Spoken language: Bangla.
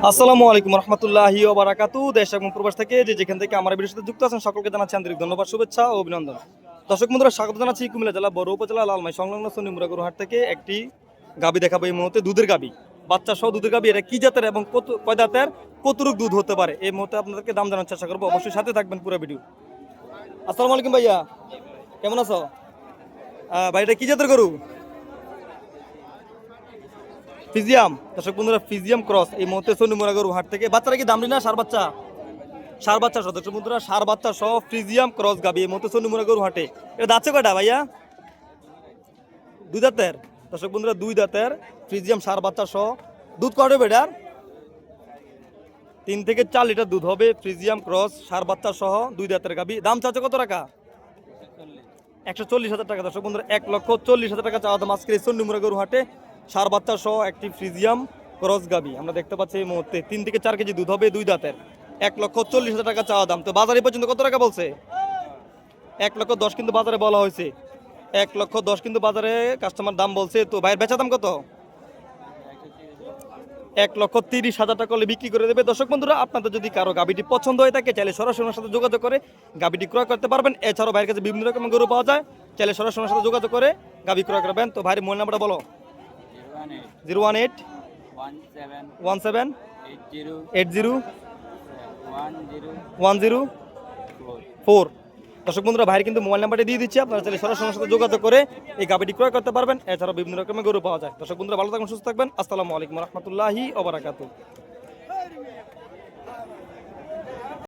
আসসালামু আলাইকুম রহমতুল্লাহি ওয়া বারাকাতুহু। দেশ এবং প্রবাস থেকে যেখান থেকে আমার ভিডিওর সাথে যুক্ত আছেন সকলকে জানাচ্ছি আন্তরিক ধন্যবাদ, শুভেচ্ছা ও অভিনন্দন। দর্শক বন্ধুরা, স্বাগত জানাচ্ছি কুমিল্লা জেলা বড় উপজেলা লালমাই সংলগ্ন সন্নিমুরা গরুহাট থেকে একটি গাবি দেখাবো। এই মুহূর্তে দুধের গাবি, বাচ্চা সহ দুধের গাবি। এটা কি জাতের এবং কয় দাঁতের, কতটুক দুধ হতে পারে, এই মুহূর্তে আপনাদেরকে দাম জানার চেষ্টা করবো। অবশ্যই সাথে থাকবেন পুরো ভিডিও। আসসালামু আলাইকুম ভাইয়া, কেমন আছো? ভাই এটা কি জাতের গরু? ফিজিয়াম। দর্শক বন্ধুরা, ফিজিয়াম ক্রস এই মুহূর্তে সন্নিমুরা গরুহাট থেকে। বাচ্চারা কি দামড়ি না সার বাচ্চা? সার বাচ্চা সহ দর্শক বন্ধুরা, সার বাচ্চা সহ ফ্রিজিয়াম ক্রস গাবি এই মুহূর্তে সন্নিমুরা গরুহাটে। এটা দাচ্ছে কয়টা ভাইয়া? দুই দাঁতের। দর্শক বন্ধুরা, দুই দাঁতের ফ্রিজিয়াম সার বাচ্চা সহ। দুধ কত হবে এটার? 3 থেকে 4 লিটার দুধ হবে। ফ্রিজিয়াম ক্রস সার বাচ্চা সহ দুই দাঁতের গাবি। দাম চাচ্ছে কত টাকা? 140,000 টাকা। দর্শক বন্ধুরা, 1,40,000 টাকা চাওয়া দাম আজকের এই সন্নিমুরা গরুহাটে। সার বাচ্চা সহ একটি ফ্রিজিয়াম ক্রস গাবি আমরা দেখতে পাচ্ছি এই মুহূর্তে। 3 থেকে 4 কেজি দুধ হবে, দুই দাঁতের। 1,40,000 টাকা চাওয়া দাম। তো বাজারে পর্যন্ত কত টাকা বলছে? 1,10,000 কিন্তু বাজারে বলা হয়েছে। 1,10,000 কিন্তু বাজারে কাস্টমার দাম বলছে। তো ভাইয়ের বেচা দাম কত? 1,30,000 টাকা হলে বিক্রি করে দেবে। দর্শক বন্ধুরা, আপনাদের যদি কারো গাবিটি পছন্দ হয়ে থাকে, চাইলে সরাসরি ওনার সাথে যোগাযোগ করে গাবিটি ক্রয় করতে পারবেন। এছাড়াও ভাইয়ের কাছে বিভিন্ন রকমের গরু পাওয়া যায়, চাইলে সরাসরি ওনার সাথে যোগাযোগ করে গাবি ক্রয় করবেন। তো ভাইয়ের মোবাইল নাম্বারটা বলো। 018 17 80 104। দর্শক বন্ধুরা, ভাইয়ের কিন্তু মোবাইল নাম্বারটা দিয়ে দিচ্ছি, আপনারা চাইলে সরাসরি ওনার সাথে যোগাযোগ করে এই গাবিটি ক্রয় করতে পারবেন। এছাড়াও বিভিন্ন রকমের গরু পাওয়া যায়। দর্শক বন্ধুরা, ভালো থাকবেন, সুস্থ থাকবেন। আসসালামু আলাইকুম রহমতুল্লাহি ওয়া বারাকাতুহু।